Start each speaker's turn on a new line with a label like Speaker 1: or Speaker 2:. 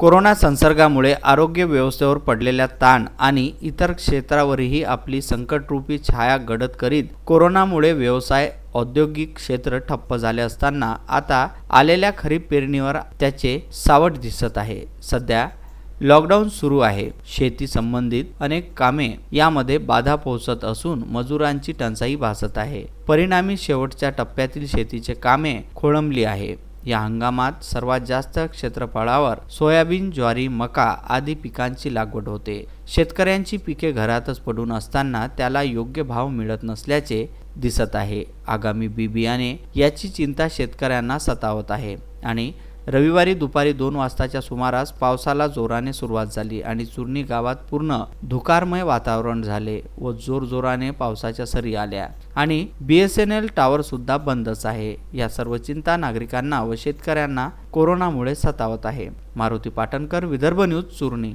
Speaker 1: Corona संसर्गामुळे आरोग्य व्यवस्थेवर पडलेल्या ताण आणि इतर क्षेत्रावरही आपली संकटरूपी छाया गडद करीत कोरोनामुळे व्यवसाय औद्योगिक क्षेत्र ठप्प झाले असताना आता आलेल्या खरीप पेरणीवर त्याचे सावट दिसत आहे। सध्या लॉकडाऊन सुरू आहे। शेती संबंधित अनेक कामे यामध्ये बाधा पोहोचत असून मजुरांची टंचाई भासत आहे। परिणामी शेवटच्या टप्प्यातील शेतीचे कामे खोळंबली आहे। या हंगामात सर्वात जास्त क्षेत्रफळावर सोयाबीन, ज्वारी, मका आदी पिकांची लागवड होते। शेतकऱ्यांची पिके घरातच पडून असताना त्याला योग्य भाव मिळत नसल्याचे दिसत आहे। आगामी बी बियाणे याची चिंता शेतकऱ्यांना सतावत आहे आणि रविवारी दुपारी 2 वाजताच्या सुमारास पावसाला जोराने सुरुवात झाली आणि चुरणी गावात पूर्ण धुकारमय वातावरण झाले व जोरजोराने पावसाच्या सरी आल्या आणि BSNL टॉवर सुद्धा बंदच आहे। या सर्व चिंता नागरिकांना व शेतकऱ्यांना कोरोनामुळे सतावत आहे। मारुती पाटणकर, विदर्भ न्यूज, चुरणी।